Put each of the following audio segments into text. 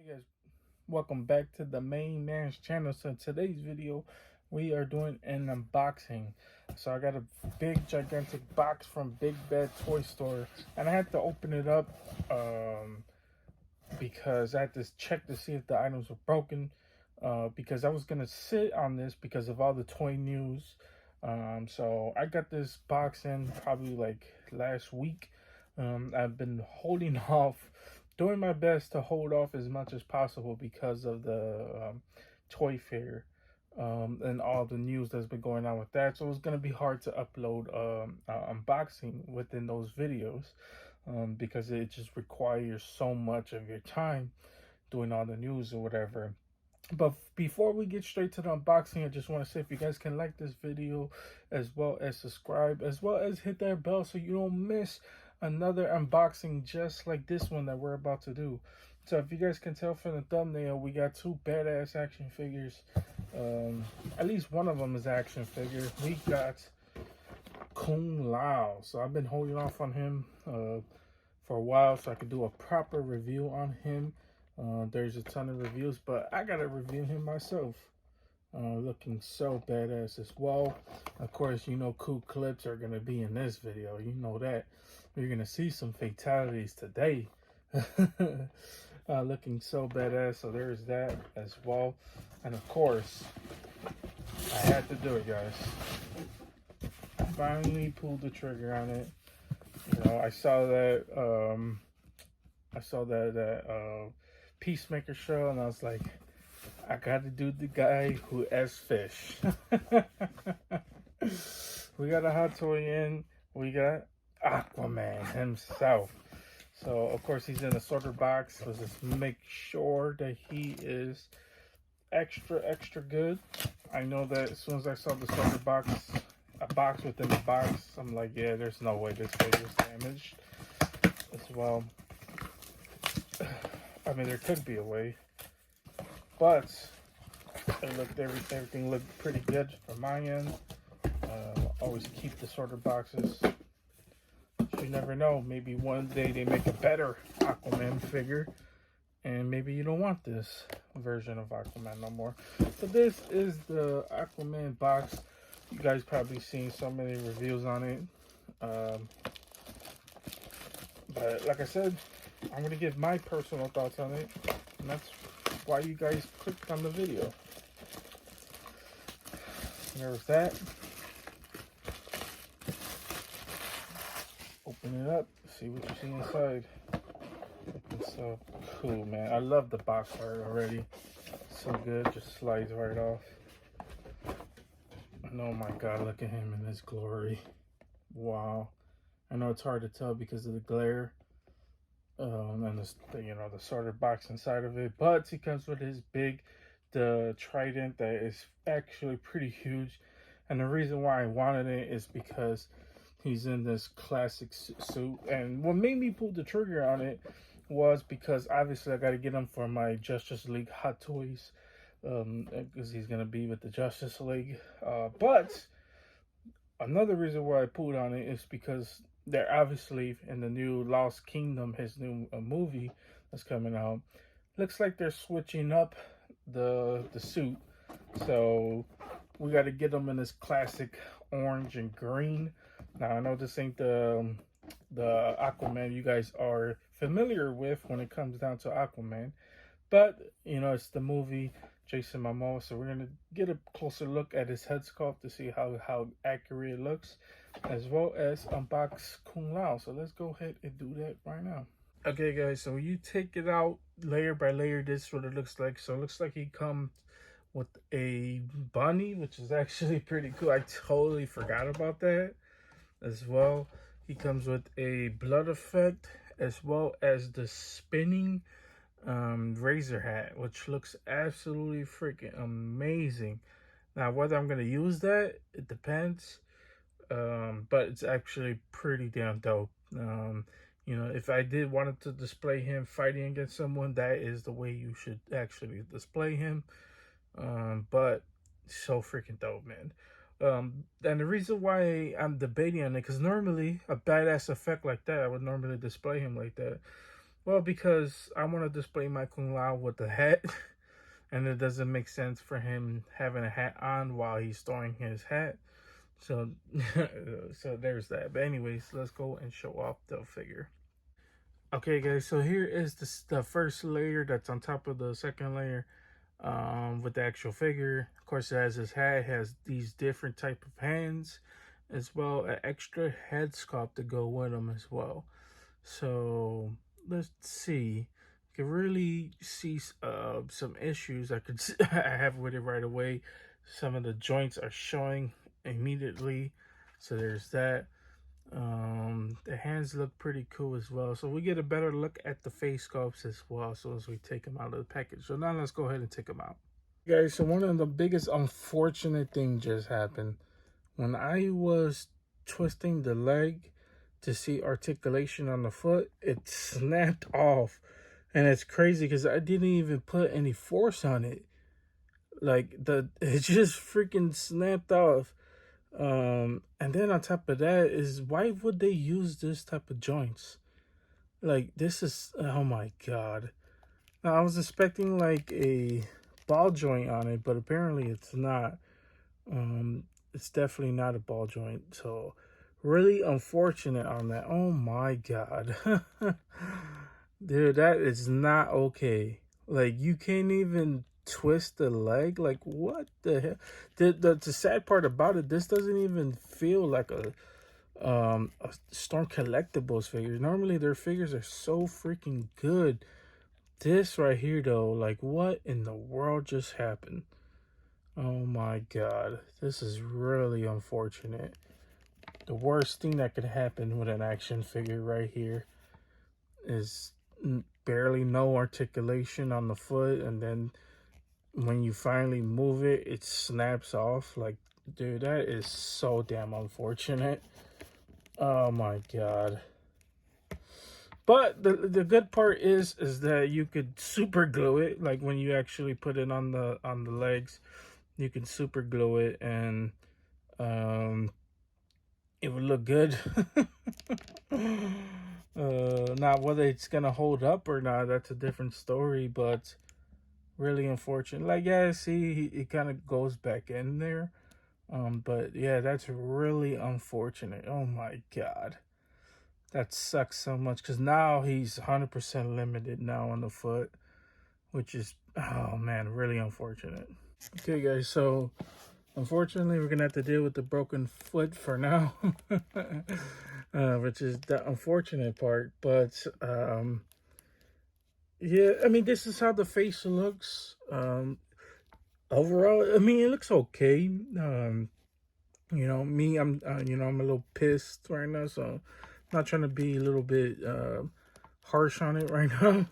Guys, welcome back to the main man's channel. So in today's video we are doing an unboxing. So I got a big gigantic box from Big Bad Toy Store, and I had to open it up because I had to check to see if the items were broken, because I was gonna sit on this because of all the toy news. So I got this box in probably like last week. I've been holding off, doing my best to hold off as much as possible because of the toy fair, and all the news that's been going on with that. So it's gonna be hard to upload unboxing within those videos, because it just requires so much of your time doing all the news or whatever. But before we get straight to the unboxing, I just want to say if you guys can like this video, as well as subscribe, as well as hit that bell so you don't miss another unboxing just like this one that we're about to do. So if you guys can tell from the thumbnail, we got two badass action figures. At least one of them is action figure. We got Kung Lao. So I've been holding off on him for a while so I could do a proper review on him. There's a ton of reviews, but I gotta review him myself. Looking so badass as well. Of course, you know cool clips are gonna be in this video. You know that. You're gonna see some fatalities today. Looking so badass. So there's that as well. And of course, I had to do it, guys. Finally pulled the trigger on it. You know, I saw that Peacemaker show, and I was like, I gotta do the guy who has fish. We got a hot toy in. We got Aquaman himself. So of course he's in a sorter box. Let's just make sure that he is extra good. I know that as soon as I saw the sorter box, a box within the box, I'm like, yeah, there's no way this figure is damaged as well. I mean, there could be a way, but everything looked pretty good from my end. Always keep the sorter boxes. You never know. Maybe one day they make a better Aquaman figure, and maybe you don't want this version of Aquaman no more. So this is the Aquaman box. You guys probably seen so many reviews on it. But like I said, I'm going to give my personal thoughts on it, and that's why you guys clicked on the video. There's that. Open it up, see what you see inside. Looking so cool, man. I love the box art already. So good, just slides right off. And oh my god, look at him in his glory. Wow. I know it's hard to tell because of the glare. And the sorter box inside of it, but he comes with his the trident that is actually pretty huge. And the reason why I wanted it is because he's in this classic suit, and what made me pull the trigger on it was because obviously I got to get him for my Justice League Hot Toys, because he's gonna be with the Justice League. But another reason why I pulled on it is because they're obviously in the new Lost Kingdom, his new movie that's coming out. Looks like they're switching up the suit, so we got to get them in this classic orange and green. Now I know this ain't the Aquaman you guys are familiar with when it comes down to Aquaman, but you know it's the movie Jason Momoa, so we're gonna get a closer look at his head sculpt to see how accurate it looks, as well as unbox Kung Lao. So let's go ahead and do that right now. Okay guys, so you take it out layer by layer. This is what it looks like. So it looks like he comes with a bunny, which is actually pretty cool. I totally forgot about that as well. He comes with a blood effect, as well as the spinning razor hat, which looks absolutely freaking amazing. Now whether I'm gonna use that, it depends, but it's actually pretty damn dope. You know, if I did wanted to display him fighting against someone, that is the way you should actually display him. But so freaking dope, man. And the reason why I'm debating on it, because normally a badass effect like that, I would normally display him like that. Well, because I want to display my Kung Lao with the hat, and it doesn't make sense for him having a hat on while he's storing his hat. So, so there's that. But anyways, let's go and show off the figure. Okay, guys. So here is the first layer that's on top of the second layer, with the actual figure. Of course, it has his hat. It has these different type of hands, as well an extra head sculpt to go with them as well. So let's see. You can really see some issues I could I have with it right away. Some of the joints are showing immediately, so there's that. The hands look pretty cool as well. So we get a better look at the face sculpts as well as soon as we take them out of the package. So now let's go ahead and take them out. Guys, so one of the biggest unfortunate things just happened. When I was twisting the leg to see articulation on the foot, it snapped off. And it's crazy because I didn't even put any force on it. Like it just freaking snapped off. And then on top of that is, why would they use this type of joints? Like, this is, oh my god. Now I was expecting like a ball joint on it, but apparently it's not. Um, it's definitely not a ball joint. So really unfortunate on that. Oh my god. Dude, that is not okay. Like, you can't even twist the leg. Like, what the hell? The sad part about it, this doesn't even feel like a Storm Collectibles figure. Normally their figures are so freaking good. This right here though, like, what in the world just happened? Oh my god. This is really unfortunate. The worst thing that could happen with an action figure right here is barely no articulation on the foot, and then when you finally move it, it snaps off. Like, dude, that is so damn unfortunate. Oh my god. But the good part is that you could super glue it. Like, when you actually put it on the legs, you can super glue it, and um it would look good. Now whether it's gonna hold up or not, that's a different story. But really unfortunate. Like, yeah, see, it kind of goes back in there. But yeah, that's really unfortunate. Oh my god, that sucks so much because now he's 100% limited now on the foot, which is, oh man, really unfortunate. Okay, guys, so unfortunately we're gonna have to deal with the broken foot for now. Which is the unfortunate part. But yeah, I mean, this is how the face looks. Overall, I mean, it looks okay. Me, I'm a little pissed right now, so I'm not trying to be a little bit harsh on it right now.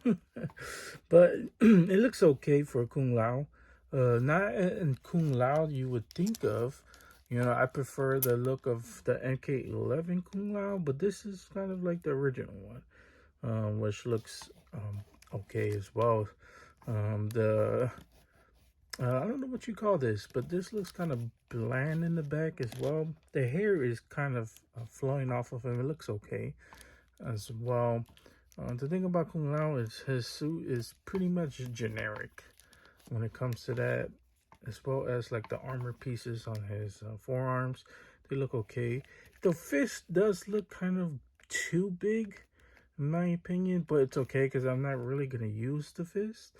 But it looks okay for Kung Lao. Not in Kung Lao you would think of. I prefer the look of the NK11 Kung Lao, but this is kind of like the original one, which looks okay as well. The I don't know what you call this, but this looks kind of bland in the back as well. The hair is kind of flowing off of him. It looks okay as well. The thing about Kung Lao is his suit is pretty much generic when it comes to that, as well as like the armor pieces on his forearms. They look okay. The fist does look kind of too big, in my opinion, but it's okay because I'm not really going to use the fist.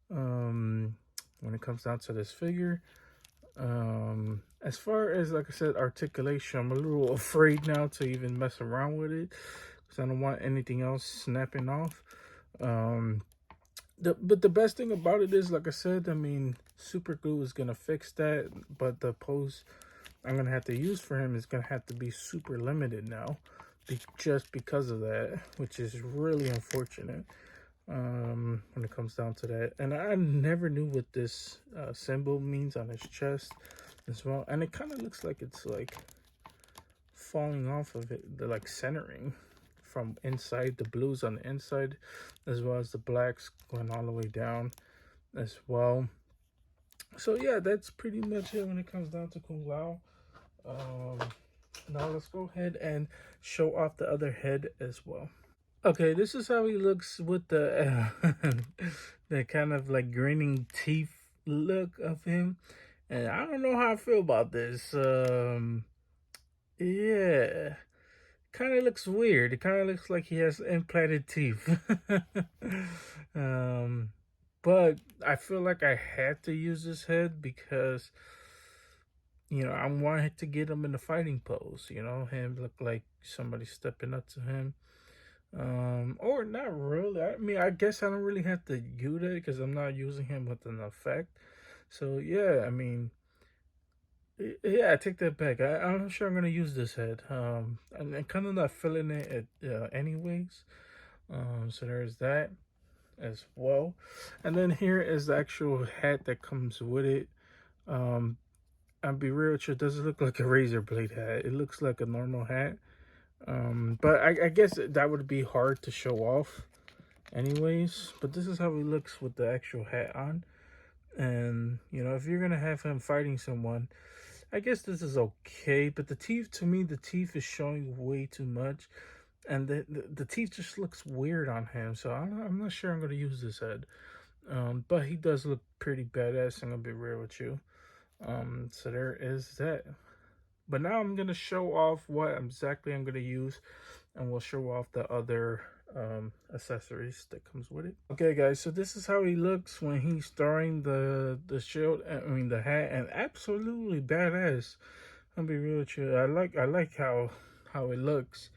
When it comes down to this figure, as far as, like I said, articulation, I'm a little afraid now to even mess around with it because I don't want anything else snapping off. But the best thing about it is, like I said, I mean, super glue is gonna fix that, but the pose I'm gonna have to use for him is gonna have to be super limited now, just because of that, which is really unfortunate. When it comes down to that, and I never knew what this symbol means on his chest as well, and it kind of looks like it's like falling off of it, the like centering from inside, the blues on the inside as well as the blacks going all the way down as well. So yeah, that's pretty much it when it comes down to Kung Lao. Now let's go ahead and show off the other head as well. Okay, this is how he looks with the the kind of like grinning teeth look of him, and I don't know how I feel about this. Yeah, kind of looks weird. It kind of looks like he has implanted teeth. um, but I feel like I had to use this head because I wanted to get him in the fighting pose. Him look like somebody stepping up to him. Or not really. I mean, I guess I don't really have to use it because I'm not using him with an effect. So yeah, I mean, yeah, I take that back. I'm not sure I'm gonna use this head. I'm kind of not feeling it anyways. So there's that as well. And then here is the actual hat that comes with it. Um, I'll be real with you, it doesn't look like a razor blade hat. It looks like a normal hat. But I guess that would be hard to show off anyways. But this is how he looks with the actual hat on. And, if you're going to have him fighting someone, I guess this is okay. But the teeth, to me, the teeth is showing way too much. And the teeth just looks weird on him. So I'm not sure I'm going to use this head. But he does look pretty badass. I'm going to be real with you. So there is that. But now I'm going to show off what exactly I'm going to use, and we'll show off the other accessories that comes with it. Okay, guys, so this is how he looks when he's throwing the shield, the hat, and absolutely badass. I'll be real with you. I like how it looks.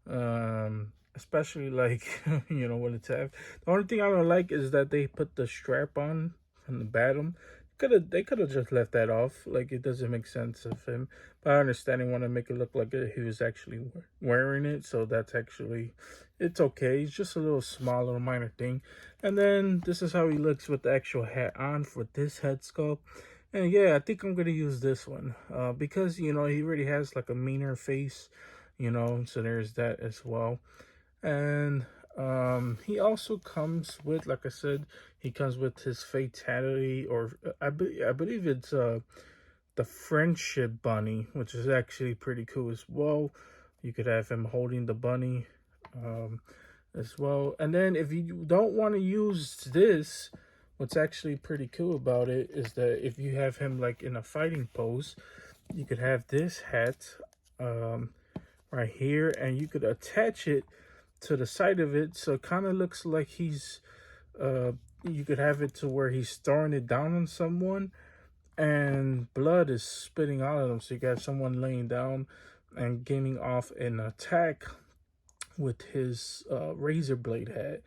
Especially like when it's half. The only thing I don't like is that they put the strap on from the bottom. They could have just left that off. Like, it doesn't make sense of him. But I understand they want to make it look like he was actually wearing it. So that's actually, it's okay. It's just a little small, little minor thing. And then this is how he looks with the actual hat on for this head sculpt. And yeah, I think I'm going to use this one. Because, he already has like a meaner face. So there's that as well. And he also comes with, like I said, he comes with his fatality, or I believe it's the friendship bunny, which is actually pretty cool as well. You could have him holding the bunny as well. And then if you don't want to use this, what's actually pretty cool about it is that if you have him like in a fighting pose, you could have this hat right here, and you could attach it to the side of it, so it kind of looks like he's you could have it to where he's throwing it down on someone and blood is spitting out of them, so you got someone laying down and getting off an attack with his razor blade hat,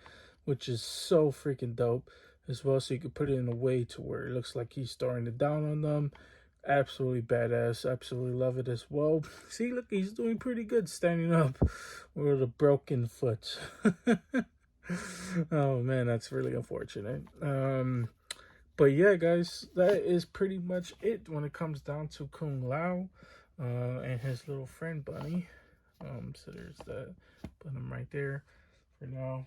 which is so freaking dope as well. So you could put it in a way to where it looks like he's throwing it down on them. Absolutely badass. Absolutely love it as well. See, look, he's doing pretty good standing up with a broken foot. Oh man, that's really unfortunate. But yeah, guys, that is pretty much it when it comes down to Kung Lao and his little friend bunny. So there's that. Put him right there for now.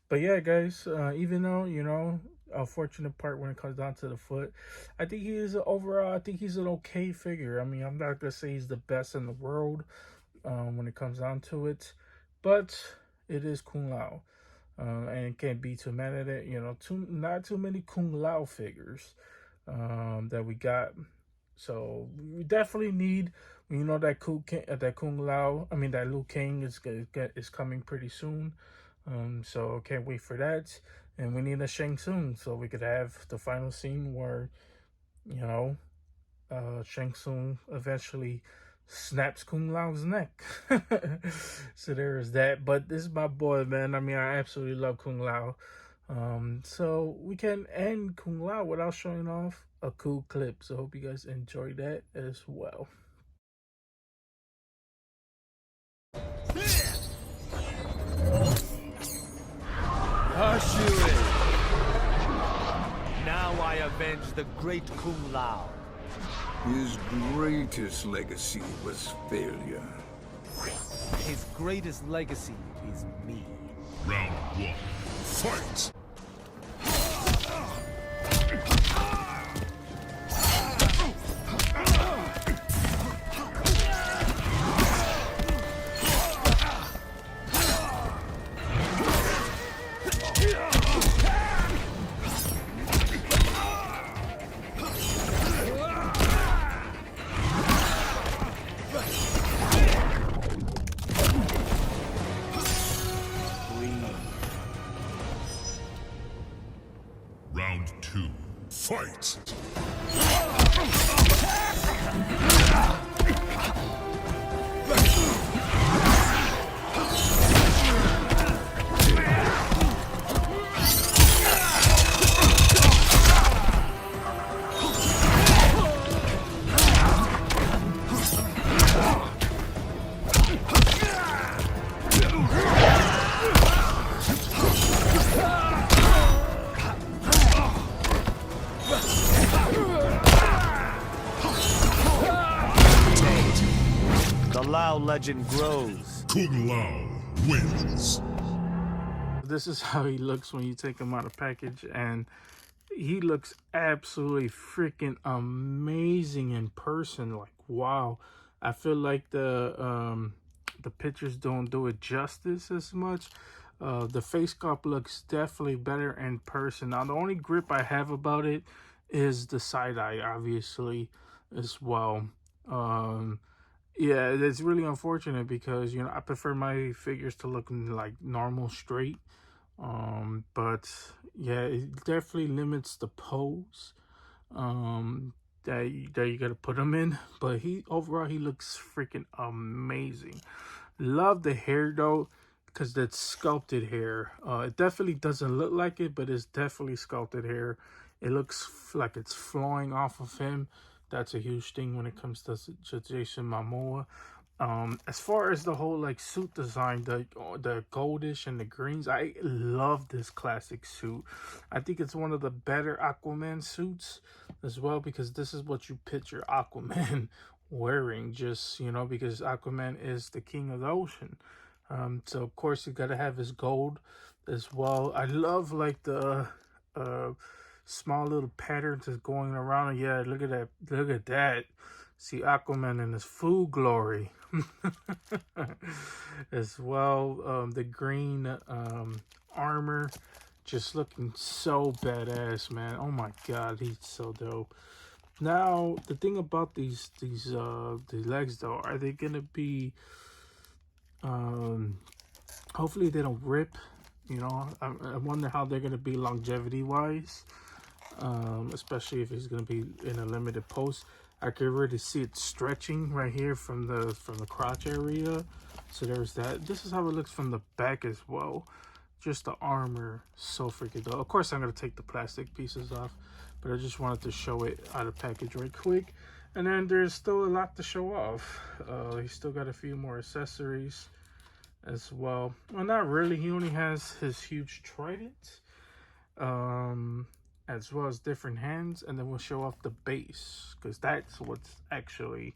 But yeah, guys, even though, unfortunate part when it comes down to the foot, I think he is overall, I think he's an okay figure. I mean, I'm not going to say he's the best in the world when it comes down to it, but it is Kung Lao. And can't be too mad at it. Not too many Kung Lao figures that we got. So we definitely need, that Kung Lao, that Liu Kang is coming pretty soon. So can't wait for that. And we need a Shang Tsung so we could have the final scene where, Shang Tsung eventually snaps Kung Lao's neck. So there is that. But this is my boy, man. I absolutely love Kung Lao. So we can end Kung Lao without showing off a cool clip. So hope you guys enjoy that as well. Hush you in. Now I avenge the great Kung Lao. His greatest legacy was failure. His greatest legacy is me. Round one, fight! Round 2. Fight! The Lao legend grows. Kung Lao wins. This is how he looks when you take him out of package, and he looks absolutely freaking amazing in person. Like, wow. I feel like the pictures don't do it justice as much. The face sculpt looks definitely better in person. Now, the only grip I have about it is the side eye, obviously, as well. Yeah, it's really unfortunate because, you know, I prefer my figures to look like normal, straight. But yeah, it definitely limits the pose that you gotta put him in. But overall he looks freaking amazing. Love the hair though, because that's sculpted hair. It definitely doesn't look like it, but it's definitely sculpted hair. It looks like it's flowing off of him. That's a huge thing when it comes to Jason Momoa. As far as the whole like suit design, the goldish and the greens, I love this classic suit. I think it's one of the better Aquaman suits as well, because this is what you picture Aquaman wearing, just, you know, because Aquaman is the king of the ocean. So of course you gotta have his gold as well. I love like the small little patterns that's going around. Yeah, look at that, look at that. See Aquaman in his full glory. As well, the green armor, just looking so badass, man. Oh my god, he's so dope. Now the thing about these legs though, are they gonna be hopefully they don't rip, you know. I wonder how they're gonna be longevity wise, especially if it's gonna be in a limited post. I can already see it stretching right here from the crotch area. So there's that. This is how it looks from the back as well. Just the armor, so freaking dope. Of course I'm gonna take the plastic pieces off, but I just wanted to show it out of package right quick. And then there's still a lot to show off. He's still got a few more accessories as well. Well, not really. He only has his huge trident, as well as different hands, and then we'll show off the base, because that's what's actually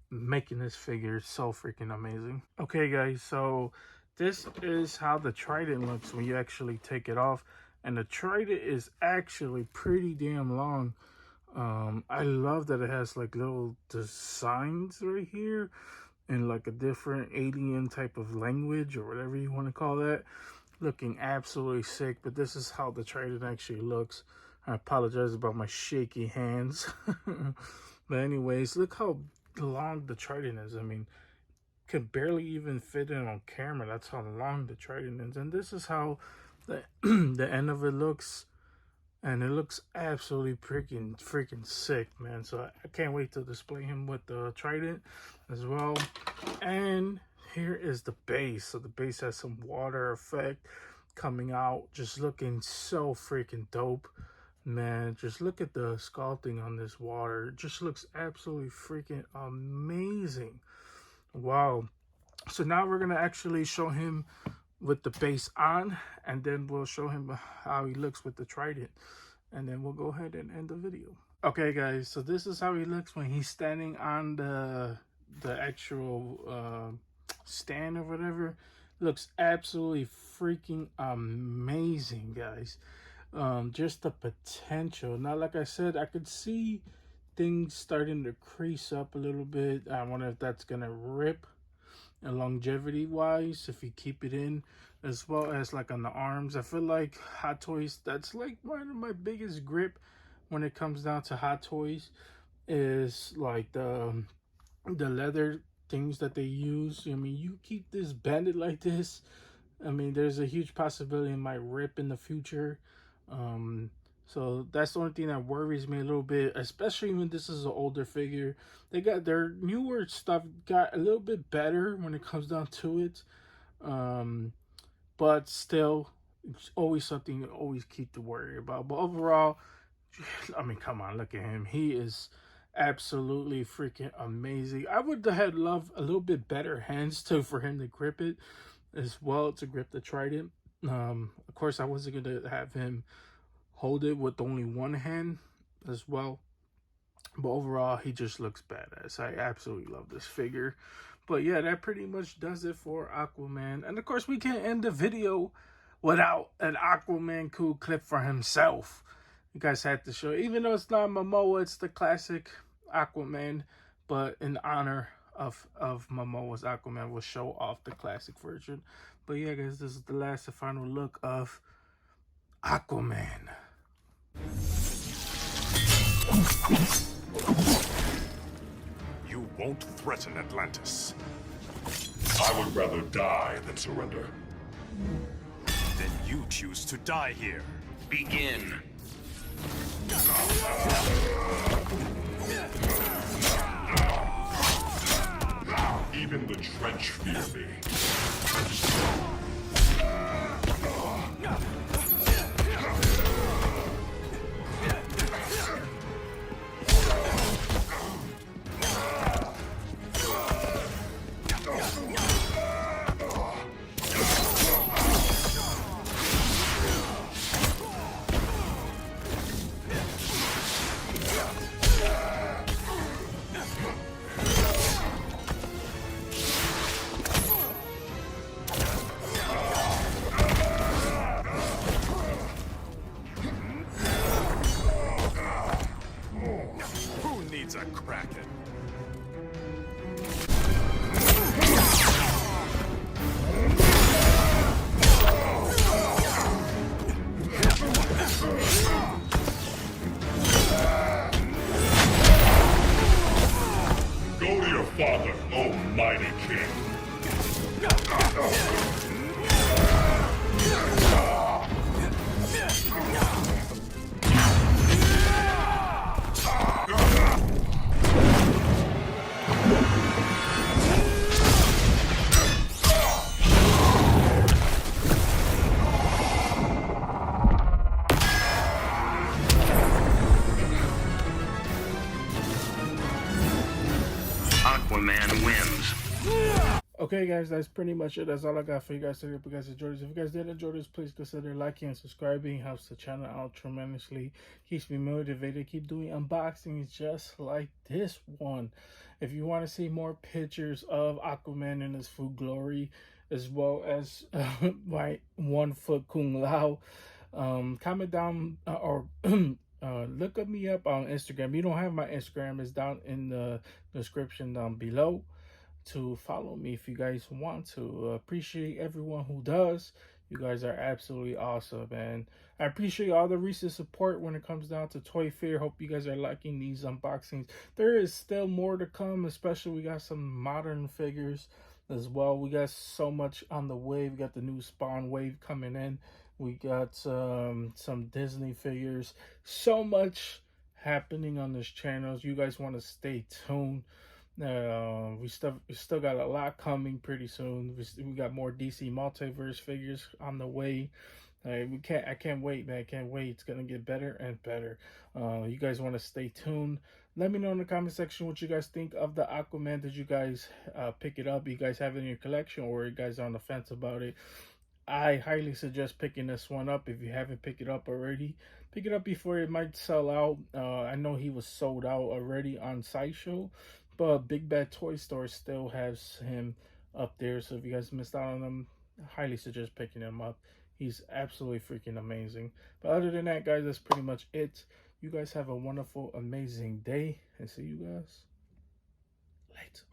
making this figure so freaking amazing. Okay guys, so this is how the trident looks when you actually take it off, and the trident is actually pretty damn long. I love that it has like little designs right here in like a different alien type of language or whatever you want to call that. Looking absolutely sick. But this is how the trident actually looks. I apologize about my shaky hands. But anyways, look how long the trident is. I mean, could barely even fit in on camera. That's how long the trident is. And this is how the, the end of it looks. And it looks absolutely freaking sick, man. So I can't wait to display him with the trident as well. And here is the base. So the base has some water effect coming out, just looking so freaking dope, man. Just look at the sculpting on this water. It just looks absolutely freaking amazing. Wow. So now we're gonna actually show him with the base on, and then we'll show him how he looks with the trident, and then we'll go ahead and end the video. Okay guys, so this is how he looks when he's standing on the actual stand or whatever. Looks absolutely freaking amazing, guys. Just the potential. Now, like I said, I could see things starting to crease up a little bit. I wonder if that's gonna rip, and longevity wise, if you keep it in, as well as like on the arms. I feel like Hot Toys, that's like one of my biggest grip when it comes down to Hot Toys, is like the leather things that they use. I mean, you keep this banded like this, I mean, there's a huge possibility it might rip in the future. So that's the only thing that worries me a little bit, especially when this is an older figure. They got their newer stuff got a little bit better when it comes down to it. Um, but still, it's always something to always keep to worry about. But overall, I mean, come on, look at him. He is absolutely freaking amazing. I would have loved a little bit better hands too for him to grip it as well, to grip the trident. Of course, I wasn't gonna have him hold it with only one hand as well. But overall, he just looks badass. I absolutely love this figure. But yeah, that pretty much does it for Aquaman. And of course, we can't end the video without an Aquaman cool clip for himself. You guys had to show, even though it's not Momoa, it's the classic Aquaman. But in honor of Momoa's Aquaman, we'll show off the classic version. But yeah, guys, this is the last and final look of Aquaman. You won't threaten Atlantis. I would rather die than surrender. Then you choose to die here. Begin. Even the trench fear me. Who needs a kraken? Go to your father, oh mighty king. Aquaman wins. Okay, guys, that's pretty much it. That's all I got for you guys today. Hope you guys enjoyed this. If you guys did enjoy this, please consider liking and subscribing. Helps the channel out tremendously. Keeps me motivated. Keep doing unboxings just like this one. If you want to see more pictures of Aquaman in his full glory, as well as my 1 foot Kung Lao, comment down or look at me up on Instagram. You don't have my Instagram, it's down in the description down below to follow me if you guys want to. Appreciate everyone who does. You guys are absolutely awesome, and I appreciate all the recent support when it comes down to Toy Fair. Hope you guys are liking these unboxings. There is still more to come, especially we got some modern figures as well. We got so much on the way. We got the new Spawn wave coming in. We got some Disney figures. So much happening on this channel. You guys want to stay tuned. We still got a lot coming pretty soon. We got more DC multiverse figures on the way. I can't wait, man. I can't wait. It's gonna get better and better. You guys want to stay tuned. Let me know in the comment section what you guys think of the Aquaman. Did you guys pick it up? You guys have it in your collection, or you guys are on the fence about it? I highly suggest picking this one up. If you haven't picked it up already, pick it up before it might sell out. I know he was sold out already on Sideshow, but Big Bad Toy Store still has him up there. So if you guys missed out on him, I highly suggest picking him up. He's absolutely freaking amazing. But other than that, guys, that's pretty much it. You guys have a wonderful, amazing day, and see you guys later.